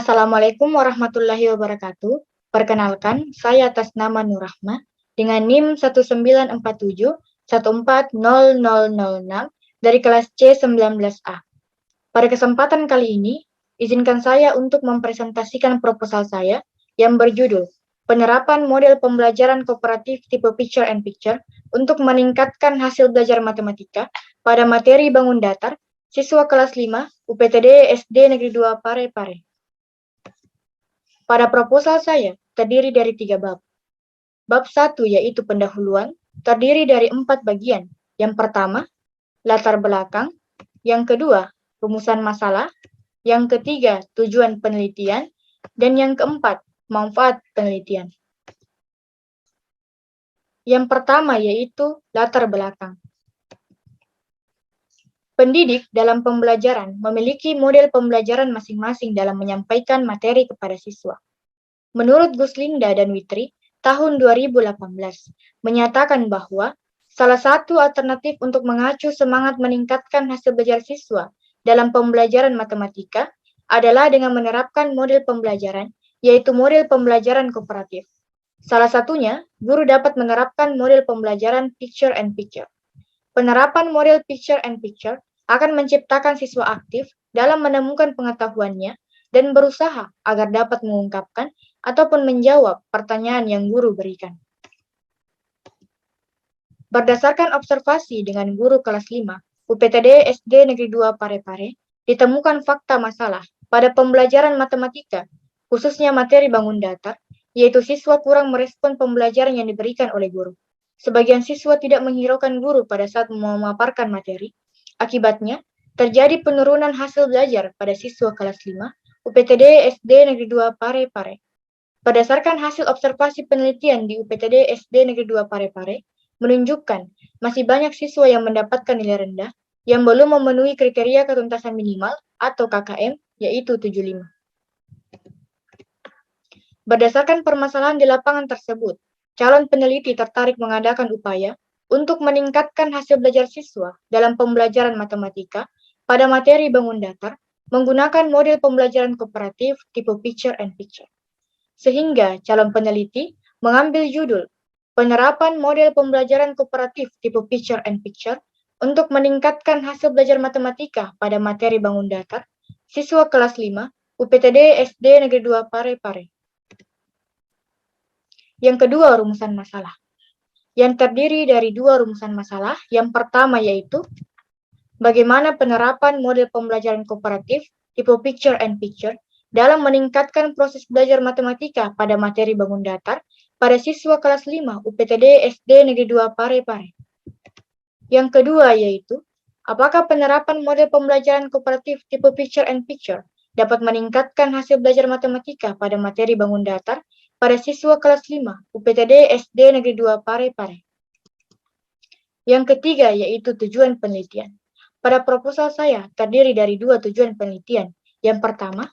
Assalamualaikum warahmatullahi wabarakatuh. Perkenalkan, saya atas nama Nurrahma dengan NIM 1947140006 dari kelas C19A. Pada kesempatan kali ini, izinkan saya untuk mempresentasikan proposal saya yang berjudul Penerapan Model Pembelajaran Kooperatif Tipe Picture and Picture untuk meningkatkan hasil belajar matematika pada materi bangun datar siswa kelas 5 UPTD SD Negeri 2 Parepare. Pada proposal saya, terdiri dari 3 bab. Bab 1 yaitu pendahuluan, terdiri dari 4 bagian. Yang pertama, latar belakang. Yang kedua, rumusan masalah. Yang ketiga, tujuan penelitian. Dan yang keempat, manfaat penelitian. Yang pertama yaitu latar belakang. Pendidik dalam pembelajaran memiliki model pembelajaran masing-masing dalam menyampaikan materi kepada siswa. Menurut Guslinda dan Witri, tahun 2018, menyatakan bahwa salah satu alternatif untuk mengacu semangat meningkatkan hasil belajar siswa dalam pembelajaran matematika adalah dengan menerapkan model pembelajaran, yaitu model pembelajaran kooperatif. Salah satunya, guru dapat menerapkan model pembelajaran picture and picture. Penerapan model picture and picture akan menciptakan siswa aktif dalam menemukan pengetahuannya dan berusaha agar dapat mengungkapkan ataupun menjawab pertanyaan yang guru berikan. Berdasarkan observasi dengan guru kelas 5, UPTD SD Negeri 2 Parepare, ditemukan fakta masalah pada pembelajaran matematika, khususnya materi bangun datar, yaitu siswa kurang merespon pembelajaran yang diberikan oleh guru. Sebagian siswa tidak menghiraukan guru pada saat memaparkan materi. Akibatnya, terjadi penurunan hasil belajar pada siswa kelas 5 UPTD SD Negeri 2 Parepare. Berdasarkan hasil observasi penelitian di UPTD SD Negeri 2 Parepare, menunjukkan masih banyak siswa yang mendapatkan nilai rendah yang belum memenuhi kriteria ketuntasan minimal atau KKM, yaitu 75. Berdasarkan permasalahan di lapangan tersebut, calon peneliti tertarik mengadakan upaya untuk meningkatkan hasil belajar siswa dalam pembelajaran matematika pada materi bangun datar menggunakan model pembelajaran kooperatif tipe picture and picture. Sehingga calon peneliti mengambil judul Penerapan Model Pembelajaran Kooperatif Tipe Picture and Picture untuk meningkatkan hasil belajar matematika pada materi bangun datar siswa kelas 5 UPTD SD Negeri 2 Parepare. Yang kedua, rumusan masalah. Yang terdiri dari 2 rumusan masalah. Yang pertama yaitu bagaimana penerapan model pembelajaran kooperatif tipe picture and picture dalam meningkatkan proses belajar matematika pada materi bangun datar pada siswa kelas 5 UPTD SD Negeri 2 Parepare. Yang kedua yaitu, apakah penerapan model pembelajaran kooperatif tipe picture and picture dapat meningkatkan hasil belajar matematika pada materi bangun datar pada siswa kelas 5 UPTD SD Negeri 2 Parepare. Yang ketiga yaitu tujuan penelitian. Pada proposal saya terdiri dari 2 tujuan penelitian. Yang pertama,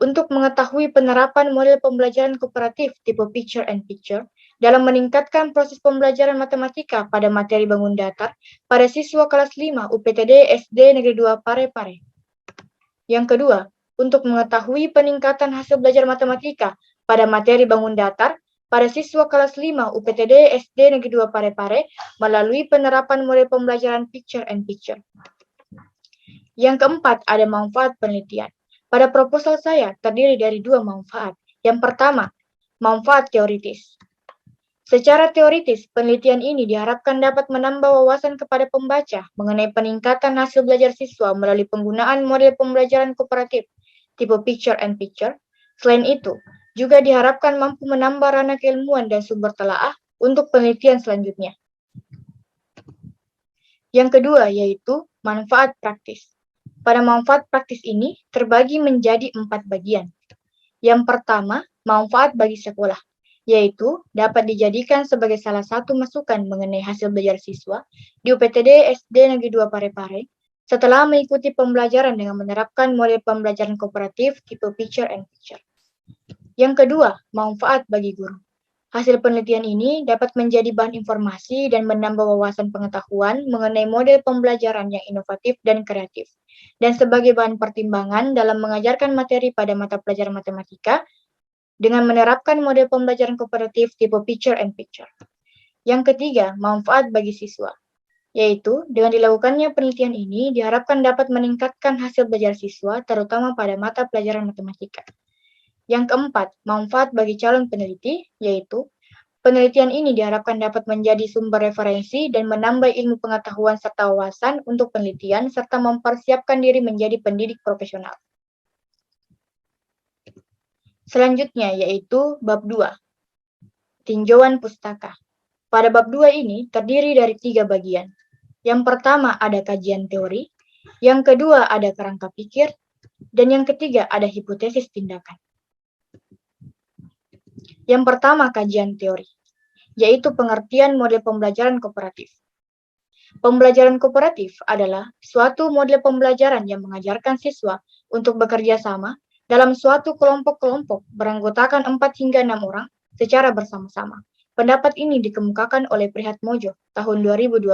untuk mengetahui penerapan model pembelajaran kooperatif tipe picture and picture dalam meningkatkan proses pembelajaran matematika pada materi bangun datar pada siswa kelas 5 UPTD SD Negeri 2 Parepare. Yang kedua, untuk mengetahui peningkatan hasil belajar matematika pada materi bangun datar pada siswa kelas 5 UPTD SD Negeri 2 Parepare melalui penerapan model pembelajaran picture and picture. Yang keempat, ada manfaat penelitian. Pada proposal saya terdiri dari 2 manfaat. Yang pertama, manfaat teoritis. Secara teoritis, penelitian ini diharapkan dapat menambah wawasan kepada pembaca mengenai peningkatan hasil belajar siswa melalui penggunaan model pembelajaran kooperatif tipe picture and picture. Selain itu, juga diharapkan mampu menambah ranah keilmuan dan sumber telaah untuk penelitian selanjutnya. Yang kedua yaitu manfaat praktis. Pada manfaat praktis ini terbagi menjadi 4 bagian. Yang pertama, manfaat bagi sekolah, yaitu dapat dijadikan sebagai salah satu masukan mengenai hasil belajar siswa di UPTD SD Negeri 2 Parepare setelah mengikuti pembelajaran dengan menerapkan model pembelajaran kooperatif tipe picture and picture. Yang kedua, manfaat bagi guru. Hasil penelitian ini dapat menjadi bahan informasi dan menambah wawasan pengetahuan mengenai model pembelajaran yang inovatif dan kreatif, dan sebagai bahan pertimbangan dalam mengajarkan materi pada mata pelajaran matematika dengan menerapkan model pembelajaran kooperatif tipe picture and picture. Yang ketiga, manfaat bagi siswa, yaitu dengan dilakukannya penelitian ini diharapkan dapat meningkatkan hasil belajar siswa, terutama pada mata pelajaran matematika. Yang keempat, manfaat bagi calon peneliti, yaitu penelitian ini diharapkan dapat menjadi sumber referensi dan menambah ilmu pengetahuan serta wawasan untuk penelitian serta mempersiapkan diri menjadi pendidik profesional. Selanjutnya yaitu bab 2, tinjauan pustaka. Pada bab 2 ini terdiri dari 3 bagian. Yang pertama ada kajian teori, yang kedua ada kerangka pikir, dan yang ketiga ada hipotesis tindakan. Yang pertama kajian teori, yaitu pengertian model pembelajaran kooperatif. Pembelajaran kooperatif adalah suatu model pembelajaran yang mengajarkan siswa untuk bekerja sama dalam suatu kelompok-kelompok beranggotakan 4 hingga 6 orang secara bersama-sama. Pendapat ini dikemukakan oleh Prihatmojo tahun 2020.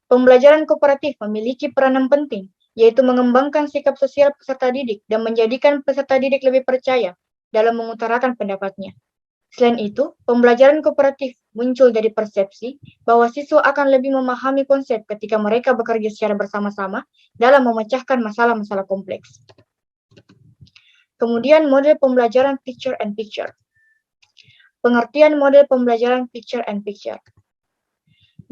Pembelajaran kooperatif memiliki peranan penting, yaitu mengembangkan sikap sosial peserta didik dan menjadikan peserta didik lebih percaya dalam mengutarakan pendapatnya. Selain itu, pembelajaran kooperatif muncul dari persepsi bahwa siswa akan lebih memahami konsep ketika mereka bekerja secara bersama-sama dalam memecahkan masalah-masalah kompleks. Kemudian model pembelajaran picture and picture. Pengertian model pembelajaran picture and picture.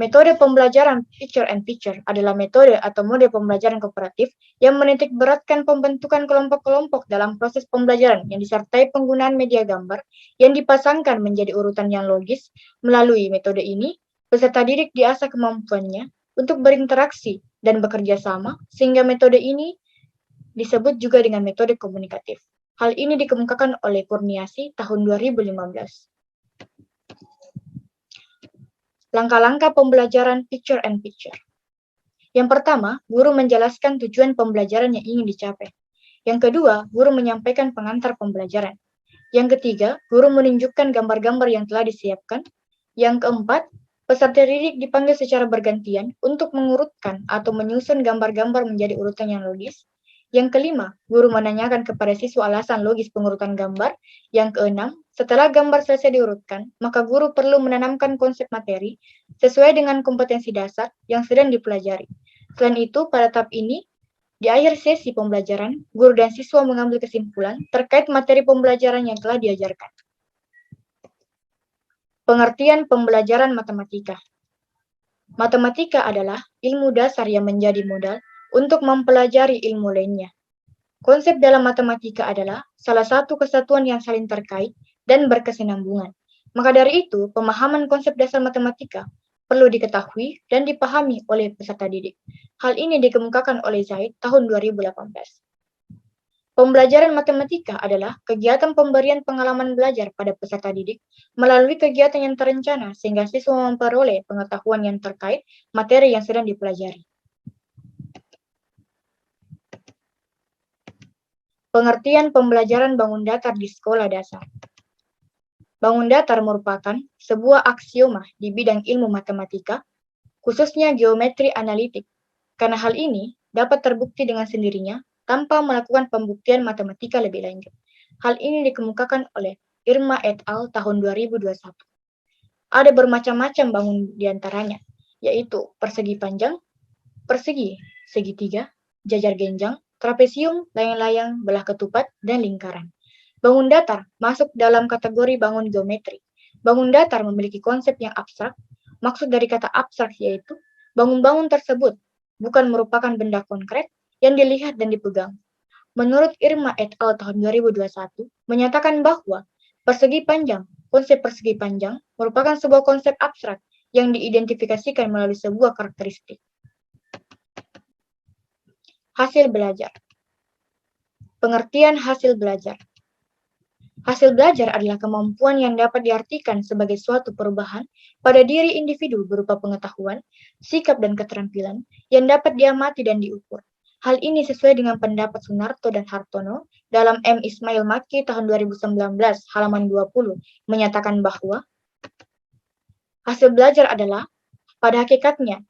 Metode pembelajaran picture and picture adalah metode atau model pembelajaran kooperatif yang menitik beratkan pembentukan kelompok-kelompok dalam proses pembelajaran yang disertai penggunaan media gambar yang dipasangkan menjadi urutan yang logis. Melalui metode ini, peserta didik diasah kemampuannya untuk berinteraksi dan bekerja sama, sehingga metode ini disebut juga dengan metode komunikatif. Hal ini dikemukakan oleh Kurniasi tahun 2015. Langkah-langkah pembelajaran picture and picture. Yang pertama, guru menjelaskan tujuan pembelajaran yang ingin dicapai. Yang kedua, guru menyampaikan pengantar pembelajaran. Yang ketiga, guru menunjukkan gambar-gambar yang telah disiapkan. Yang keempat, peserta didik dipanggil secara bergantian untuk mengurutkan atau menyusun gambar-gambar menjadi urutan yang logis. Yang kelima, guru menanyakan kepada siswa alasan logis pengurutan gambar. Yang keenam, setelah gambar selesai diurutkan, maka guru perlu menanamkan konsep materi sesuai dengan kompetensi dasar yang sedang dipelajari. Selain itu, pada tahap ini, di akhir sesi pembelajaran, guru dan siswa mengambil kesimpulan terkait materi pembelajaran yang telah diajarkan. Pengertian pembelajaran matematika. Matematika adalah ilmu dasar yang menjadi modal untuk mempelajari ilmu lainnya. Konsep dalam matematika adalah salah satu kesatuan yang saling terkait dan berkesinambungan. Maka dari itu, pemahaman konsep dasar matematika perlu diketahui dan dipahami oleh peserta didik. Hal ini dikemukakan oleh Zaid tahun 2018. Pembelajaran matematika adalah kegiatan pemberian pengalaman belajar pada peserta didik melalui kegiatan yang terencana sehingga siswa memperoleh pengetahuan yang terkait materi yang sedang dipelajari. Pengertian pembelajaran bangun datar di sekolah dasar. Bangun datar merupakan sebuah aksioma di bidang ilmu matematika, khususnya geometri analitik. Karena hal ini dapat terbukti dengan sendirinya tanpa melakukan pembuktian matematika lebih lanjut. Hal ini dikemukakan oleh Irma et al. Tahun 2021. Ada bermacam-macam bangun diantaranya, yaitu persegi panjang, persegi, segitiga, jajar genjang, trapesium, layang-layang, belah ketupat, dan lingkaran. Bangun datar masuk dalam kategori bangun geometri. Bangun datar memiliki konsep yang abstrak. Maksud dari kata abstrak yaitu bangun-bangun tersebut bukan merupakan benda konkret yang dilihat dan dipegang. Menurut Irma et al. Tahun 2021 menyatakan bahwa konsep persegi panjang merupakan sebuah konsep abstrak yang diidentifikasikan melalui sebuah karakteristik. Hasil belajar. Pengertian hasil belajar. Hasil belajar adalah kemampuan yang dapat diartikan sebagai suatu perubahan pada diri individu berupa pengetahuan, sikap dan keterampilan yang dapat diamati dan diukur. Hal ini sesuai dengan pendapat Sunarto dan Hartono dalam M. Ismail Maki tahun 2019 halaman 20 menyatakan bahwa hasil belajar adalah pada hakikatnya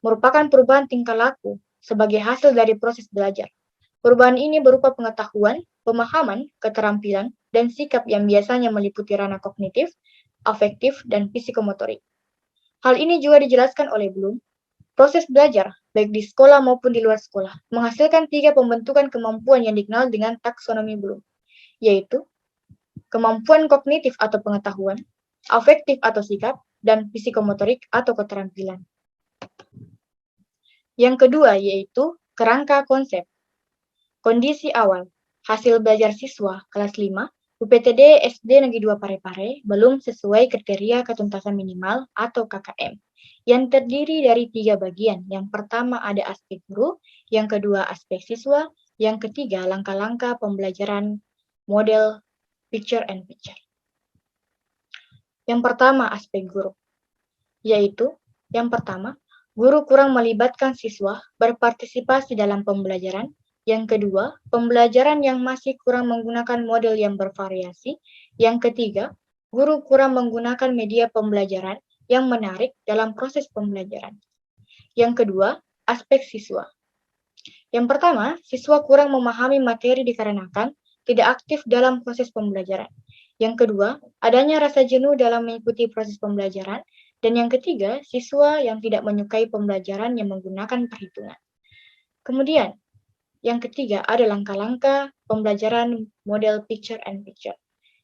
merupakan perubahan tingkah laku sebagai hasil dari proses belajar. Perubahan ini berupa pengetahuan, pemahaman, keterampilan, dan sikap yang biasanya meliputi ranah kognitif, afektif, dan psikomotorik. Hal ini juga dijelaskan oleh Bloom. Proses belajar, baik di sekolah maupun di luar sekolah, menghasilkan 3 pembentukan kemampuan yang dikenal dengan taksonomi Bloom, yaitu kemampuan kognitif atau pengetahuan, afektif atau sikap, dan psikomotorik atau keterampilan. Yang kedua yaitu kerangka konsep. Kondisi awal, hasil belajar siswa kelas 5, UPTD SD Negeri 2 Parepare belum sesuai kriteria ketuntasan minimal atau KKM, yang terdiri dari 3 bagian. Yang pertama ada aspek guru, yang kedua aspek siswa, yang ketiga langkah-langkah pembelajaran model picture and picture. Yang pertama aspek guru, yaitu yang pertama, guru kurang melibatkan siswa berpartisipasi dalam pembelajaran. Yang kedua, pembelajaran yang masih kurang menggunakan model yang bervariasi. Yang ketiga, guru kurang menggunakan media pembelajaran yang menarik dalam proses pembelajaran. Yang kedua, aspek siswa. Yang pertama, siswa kurang memahami materi dikarenakan tidak aktif dalam proses pembelajaran. Yang kedua, adanya rasa jenuh dalam mengikuti proses pembelajaran. Dan yang ketiga, siswa yang tidak menyukai pembelajaran yang menggunakan perhitungan. Kemudian, yang ketiga ada langkah-langkah pembelajaran model picture and picture,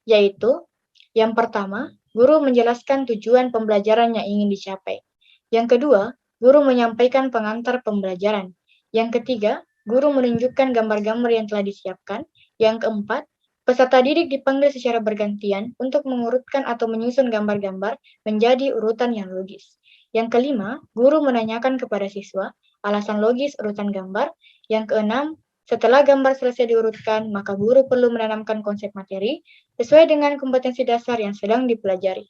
yaitu yang pertama, guru menjelaskan tujuan pembelajaran yang ingin dicapai. Yang kedua, guru menyampaikan pengantar pembelajaran. Yang ketiga, guru menunjukkan gambar-gambar yang telah disiapkan. Yang keempat, peserta didik dipanggil secara bergantian untuk mengurutkan atau menyusun gambar-gambar menjadi urutan yang logis. Yang kelima, guru menanyakan kepada siswa alasan logis urutan gambar. Yang keenam, setelah gambar selesai diurutkan, maka guru perlu menanamkan konsep materi sesuai dengan kompetensi dasar yang sedang dipelajari.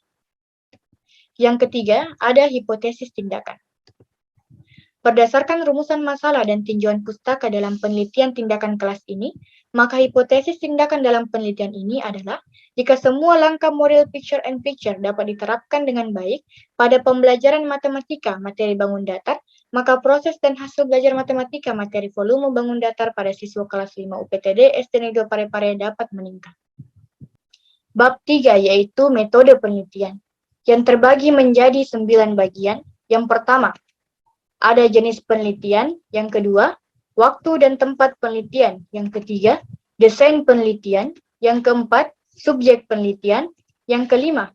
Yang ketiga, ada hipotesis tindakan. Berdasarkan rumusan masalah dan tinjauan pustaka dalam penelitian tindakan kelas ini, maka hipotesis tindakan dalam penelitian ini adalah jika semua langkah model picture and picture dapat diterapkan dengan baik pada pembelajaran matematika materi bangun datar, maka proses dan hasil belajar matematika materi volume bangun datar pada siswa kelas 5 UPTD SD Negeri 2 Parepare dapat meningkat. Bab 3 yaitu metode penelitian, yang terbagi menjadi 9 bagian. Yang pertama, ada jenis penelitian. Yang kedua, waktu dan tempat penelitian. Yang ketiga, desain penelitian. Yang keempat, subjek penelitian. Yang kelima,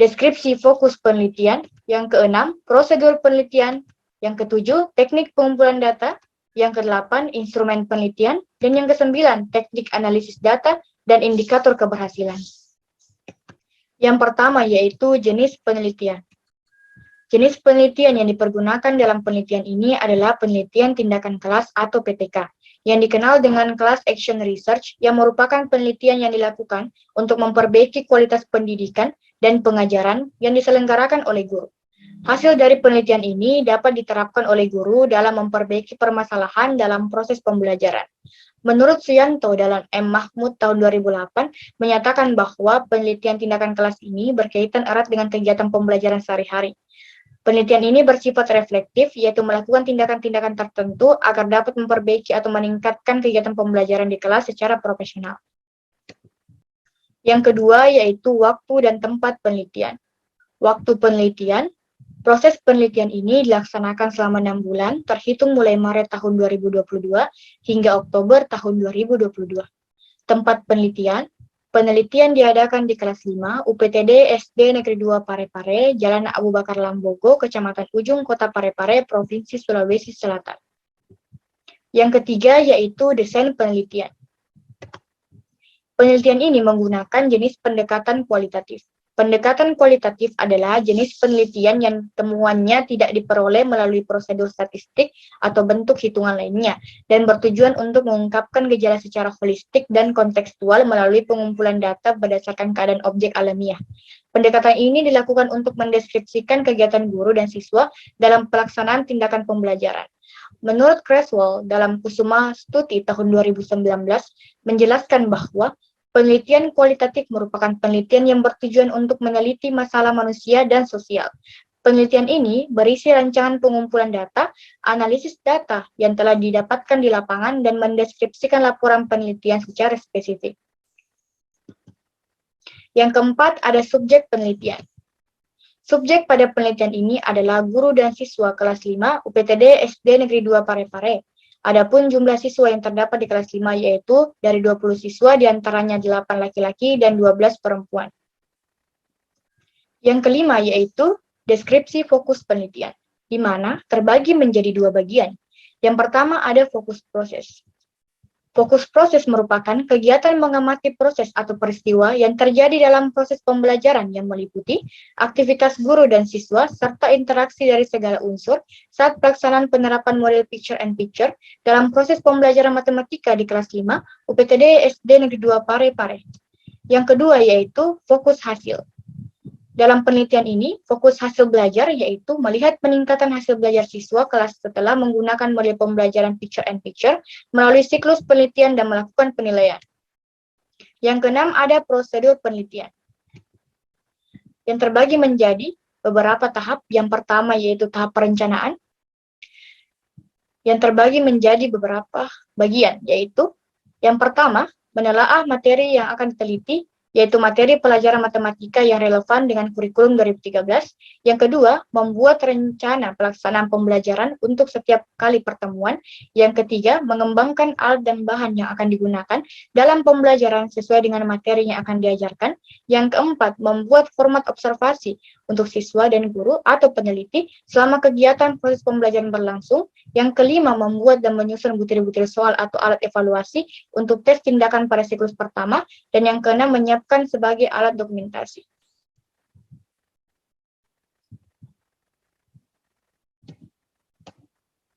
deskripsi fokus penelitian. Yang keenam, prosedur penelitian. Yang ketujuh, teknik pengumpulan data. Yang kedelapan, instrumen penelitian. Dan yang kesembilan, teknik analisis data dan indikator keberhasilan. Yang pertama yaitu jenis penelitian. Jenis penelitian yang dipergunakan dalam penelitian ini adalah penelitian tindakan kelas atau PTK, yang dikenal dengan Class Action Research, yang merupakan penelitian yang dilakukan untuk memperbaiki kualitas pendidikan dan pengajaran yang diselenggarakan oleh guru. Hasil dari penelitian ini dapat diterapkan oleh guru dalam memperbaiki permasalahan dalam proses pembelajaran. Menurut Suyanto dalam M. Mahmud tahun 2008 menyatakan bahwa penelitian tindakan kelas ini berkaitan erat dengan kegiatan pembelajaran sehari-hari. Penelitian ini bersifat reflektif, yaitu melakukan tindakan-tindakan tertentu agar dapat memperbaiki atau meningkatkan kegiatan pembelajaran di kelas secara profesional. Yang kedua yaitu waktu dan tempat penelitian. Waktu penelitian, proses penelitian ini dilaksanakan selama 6 bulan, terhitung mulai Maret tahun 2022 hingga Oktober tahun 2022. Tempat penelitian, penelitian diadakan di kelas 5 UPTD SD Negeri 2 Parepare, Jalan Abu Bakar Lambogo, Kecamatan Ujung, Kota Parepare, Provinsi Sulawesi Selatan. Yang ketiga yaitu desain penelitian. Penelitian ini menggunakan jenis pendekatan kualitatif. Pendekatan kualitatif adalah jenis penelitian yang temuannya tidak diperoleh melalui prosedur statistik atau bentuk hitungan lainnya, dan bertujuan untuk mengungkapkan gejala secara holistik dan kontekstual melalui pengumpulan data berdasarkan keadaan objek alamiah. Pendekatan ini dilakukan untuk mendeskripsikan kegiatan guru dan siswa dalam pelaksanaan tindakan pembelajaran. Menurut Creswell, dalam Kusuma Stuti tahun 2019, menjelaskan bahwa penelitian kualitatif merupakan penelitian yang bertujuan untuk meneliti masalah manusia dan sosial. Penelitian ini berisi rancangan pengumpulan data, analisis data yang telah didapatkan di lapangan, dan mendeskripsikan laporan penelitian secara spesifik. Yang keempat, ada subjek penelitian. Subjek pada penelitian ini adalah guru dan siswa kelas 5 UPTD SD Negeri 2 Parepare. Adapun jumlah siswa yang terdapat di kelas 5 yaitu dari 20 siswa diantaranya 8 laki-laki dan 12 perempuan. Yang kelima yaitu deskripsi fokus penelitian, di mana terbagi menjadi dua bagian. Yang pertama ada fokus proses. Fokus proses merupakan kegiatan mengamati proses atau peristiwa yang terjadi dalam proses pembelajaran yang meliputi aktivitas guru dan siswa serta interaksi dari segala unsur saat pelaksanaan penerapan model picture-and-picture dalam proses pembelajaran matematika di kelas 5 UPTD SD Negeri 2 Parepare. Yang kedua yaitu fokus hasil. Dalam penelitian ini, fokus hasil belajar yaitu melihat peningkatan hasil belajar siswa kelas setelah menggunakan model pembelajaran picture-and-picture melalui siklus penelitian dan melakukan penilaian. Yang keenam, ada prosedur penelitian yang terbagi menjadi beberapa tahap. Yang pertama yaitu tahap perencanaan, yang terbagi menjadi beberapa bagian, yaitu yang pertama, menelaah materi yang akan diteliti, yaitu materi pelajaran matematika yang relevan dengan kurikulum 2013. Yang kedua, membuat rencana pelaksanaan pembelajaran untuk setiap kali pertemuan. Yang ketiga, mengembangkan alat dan bahan yang akan digunakan dalam pembelajaran sesuai dengan materi yang akan diajarkan. Yang keempat, membuat format observasi untuk siswa dan guru atau peneliti selama kegiatan proses pembelajaran berlangsung. Yang kelima, membuat dan menyusun butir-butir soal atau alat evaluasi untuk tes tindakan pada siklus pertama. Dan yang keenam, menyiapkan sebagai alat dokumentasi.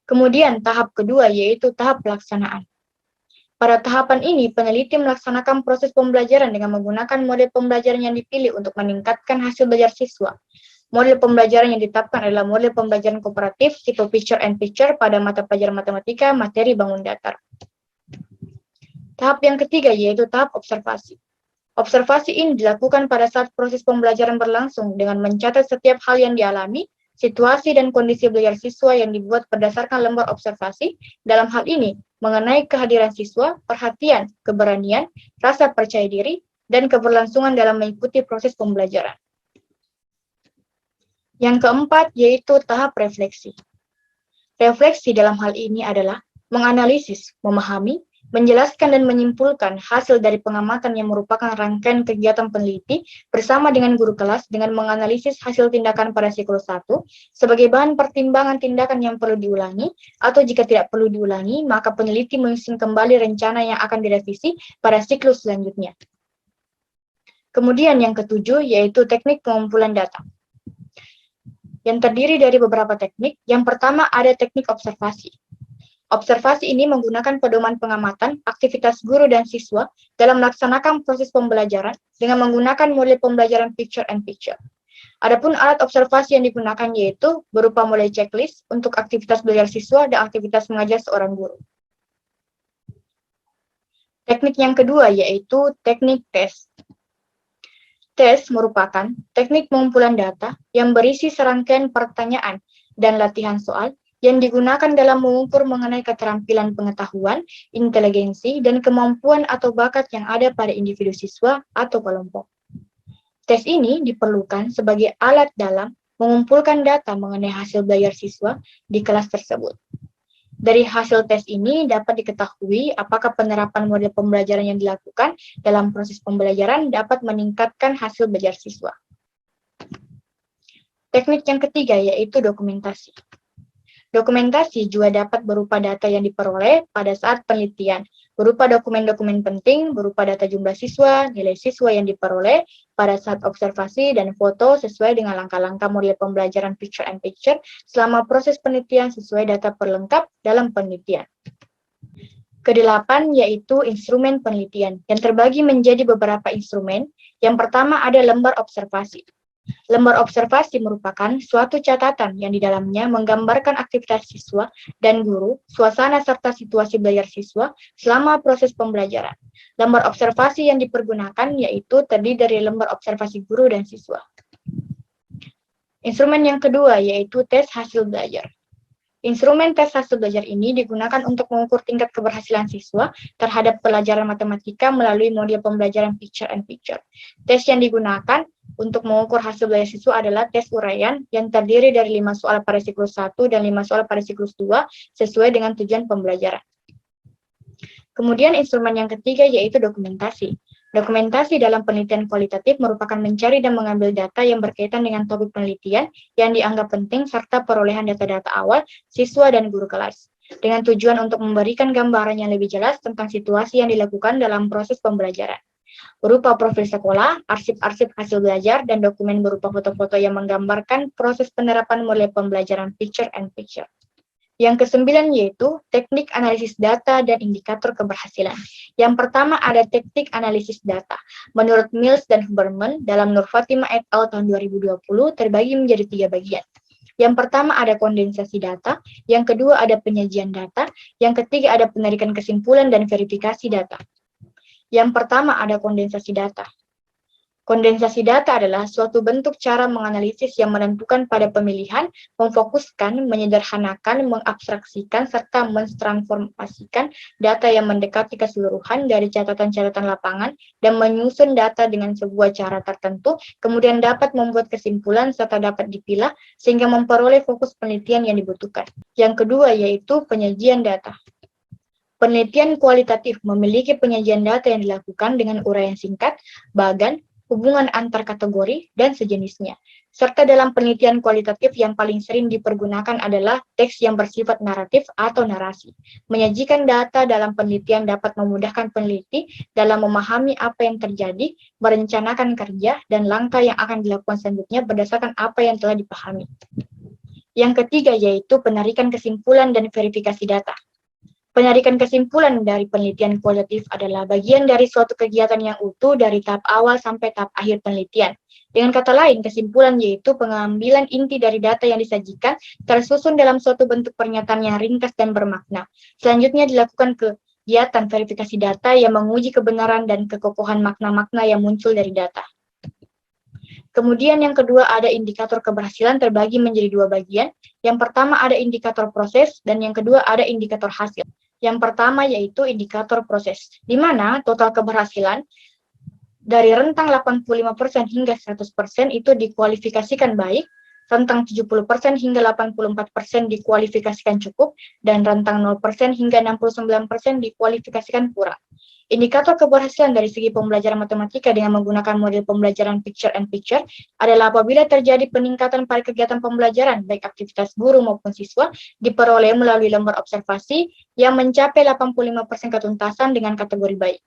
Kemudian tahap kedua yaitu tahap pelaksanaan. Pada tahapan ini, peneliti melaksanakan proses pembelajaran dengan menggunakan model pembelajaran yang dipilih untuk meningkatkan hasil belajar siswa. Model pembelajaran yang ditetapkan adalah model pembelajaran kooperatif tipe picture-and-picture pada mata pelajaran matematika materi bangun datar. Tahap yang ketiga yaitu tahap observasi. Observasi ini dilakukan pada saat proses pembelajaran berlangsung dengan mencatat setiap hal yang dialami, situasi dan kondisi belajar siswa yang dibuat berdasarkan lembar observasi. Dalam hal ini, mengenai kehadiran siswa, perhatian, keberanian, rasa percaya diri, dan keberlangsungan dalam mengikuti proses pembelajaran. Yang keempat yaitu tahap refleksi. Refleksi dalam hal ini adalah menganalisis, memahami, menjelaskan dan menyimpulkan hasil dari pengamatan yang merupakan rangkaian kegiatan peneliti bersama dengan guru kelas dengan menganalisis hasil tindakan pada siklus 1 sebagai bahan pertimbangan tindakan yang perlu diulangi, atau jika tidak perlu diulangi, maka peneliti menyusun kembali rencana yang akan direvisi pada siklus selanjutnya. Kemudian yang ketujuh yaitu teknik pengumpulan data, yang terdiri dari beberapa teknik. Yang pertama ada teknik observasi. Observasi ini menggunakan pedoman pengamatan aktivitas guru dan siswa dalam melaksanakan proses pembelajaran dengan menggunakan model pembelajaran picture-and-picture. Adapun alat observasi yang digunakan yaitu berupa model checklist untuk aktivitas belajar siswa dan aktivitas mengajar seorang guru. Teknik yang kedua yaitu teknik tes. Tes merupakan teknik pengumpulan data yang berisi serangkaian pertanyaan dan latihan soal yang digunakan dalam mengukur mengenai keterampilan pengetahuan, inteligensi, dan kemampuan atau bakat yang ada pada individu siswa atau kelompok. Tes ini diperlukan sebagai alat dalam mengumpulkan data mengenai hasil belajar siswa di kelas tersebut. Dari hasil tes ini dapat diketahui apakah penerapan model pembelajaran yang dilakukan dalam proses pembelajaran dapat meningkatkan hasil belajar siswa. Teknik yang ketiga yaitu dokumentasi. Dokumentasi juga dapat berupa data yang diperoleh pada saat penelitian, berupa dokumen-dokumen penting, berupa data jumlah siswa, nilai siswa yang diperoleh pada saat observasi, dan foto sesuai dengan langkah-langkah model pembelajaran picture-and-picture selama proses penelitian sesuai data perlengkap dalam penelitian. Kedelapan yaitu instrumen penelitian, yang terbagi menjadi beberapa instrumen. Yang pertama ada lembar observasi. Lembar observasi merupakan suatu catatan yang di dalamnya menggambarkan aktivitas siswa dan guru, suasana serta situasi belajar siswa selama proses pembelajaran. Lembar observasi yang dipergunakan yaitu terdiri dari lembar observasi guru dan siswa. Instrumen yang kedua yaitu tes hasil belajar. Instrumen tes hasil belajar ini digunakan untuk mengukur tingkat keberhasilan siswa terhadap pelajaran matematika melalui model pembelajaran picture and picture. Tes yang digunakan untuk mengukur hasil belajar siswa adalah tes uraian yang terdiri dari 5 soal pada siklus 1 dan 5 soal pada siklus 2 sesuai dengan tujuan pembelajaran. Kemudian instrumen yang ketiga yaitu dokumentasi. Dokumentasi dalam penelitian kualitatif merupakan mencari dan mengambil data yang berkaitan dengan topik penelitian yang dianggap penting serta perolehan data-data awal siswa dan guru kelas, dengan tujuan untuk memberikan gambaran yang lebih jelas tentang situasi yang dilakukan dalam proses pembelajaran. Berupa profil sekolah, arsip-arsip hasil belajar, dan dokumen berupa foto-foto yang menggambarkan proses penerapan model pembelajaran picture and picture. Yang kesembilan yaitu teknik analisis data dan indikator keberhasilan. Yang pertama ada teknik analisis data. Menurut Mills dan Huberman dalam Nur Fatimah et al. Tahun 2020 terbagi menjadi 3 bagian. Yang pertama ada kondensasi data, yang kedua ada penyajian data, yang ketiga ada penarikan kesimpulan dan verifikasi data. Yang pertama ada kondensasi data. Kondensasi data adalah suatu bentuk cara menganalisis yang menentukan pada pemilihan, memfokuskan, menyederhanakan, mengabstraksikan, serta mentransformasikan data yang mendekati keseluruhan dari catatan-catatan lapangan dan menyusun data dengan sebuah cara tertentu, kemudian dapat membuat kesimpulan serta dapat dipilah sehingga memperoleh fokus penelitian yang dibutuhkan. Yang kedua yaitu penyajian data. Penelitian kualitatif memiliki penyajian data yang dilakukan dengan uraian singkat, bagan, hubungan antar kategori, dan sejenisnya. Serta dalam penelitian kualitatif yang paling sering dipergunakan adalah teks yang bersifat naratif atau narasi. Menyajikan data dalam penelitian dapat memudahkan peneliti dalam memahami apa yang terjadi, merencanakan kerja, dan langkah yang akan dilakukan selanjutnya berdasarkan apa yang telah dipahami. Yang ketiga yaitu penarikan kesimpulan dan verifikasi data. Penarikan kesimpulan dari penelitian kualitatif adalah bagian dari suatu kegiatan yang utuh dari tahap awal sampai tahap akhir penelitian. Dengan kata lain, kesimpulan yaitu pengambilan inti dari data yang disajikan tersusun dalam suatu bentuk pernyataan yang ringkas dan bermakna. Selanjutnya dilakukan kegiatan verifikasi data yang menguji kebenaran dan kekokohan makna-makna yang muncul dari data. Kemudian yang kedua ada indikator keberhasilan terbagi menjadi 2 bagian. Yang pertama ada indikator proses dan yang kedua ada indikator hasil. Yang pertama yaitu indikator proses, di mana total keberhasilan dari rentang 85% hingga 100% itu dikualifikasikan baik, rentang 70% hingga 84% dikualifikasikan cukup, dan rentang 0% hingga 69% dikualifikasikan kurang. Indikator keberhasilan dari segi pembelajaran matematika dengan menggunakan model pembelajaran picture and picture adalah apabila terjadi peningkatan pada kegiatan pembelajaran, baik aktivitas guru maupun siswa, diperoleh melalui lembar observasi yang mencapai 85% ketuntasan dengan kategori baik.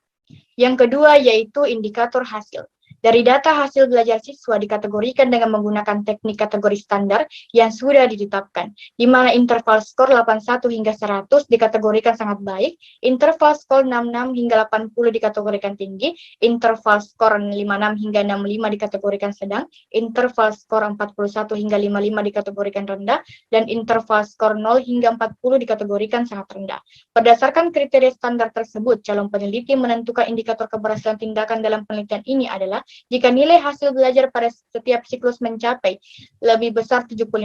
Yang kedua yaitu indikator hasil. Dari data hasil belajar siswa dikategorikan dengan menggunakan teknik kategori standar yang sudah ditetapkan, di mana interval skor 81 hingga 100 dikategorikan sangat baik, interval skor 66 hingga 80 dikategorikan tinggi, interval skor 56 hingga 65 dikategorikan sedang, interval skor 41 hingga 55 dikategorikan rendah, dan interval skor 0 hingga 40 dikategorikan sangat rendah. Berdasarkan kriteria standar tersebut, calon peneliti menentukan indikator keberhasilan tindakan dalam penelitian ini adalah jika nilai hasil belajar pada setiap siklus mencapai lebih besar 75%,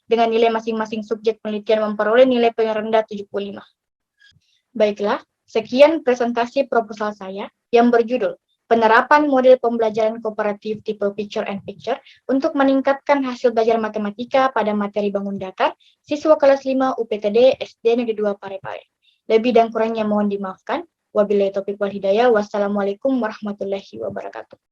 dengan nilai masing-masing subjek penelitian memperoleh nilai paling rendah 75. Baiklah, sekian presentasi proposal saya yang berjudul Penerapan Model Pembelajaran Kooperatif Tipe Picture and Picture untuk meningkatkan hasil belajar matematika pada materi bangun datar, siswa kelas 5 UPTD SD Negeri 2 Parepare. Lebih dan kurangnya mohon dimaafkan. Wabillahi taufiq wal hidayah. Wassalamualaikum warahmatullahi wabarakatuh.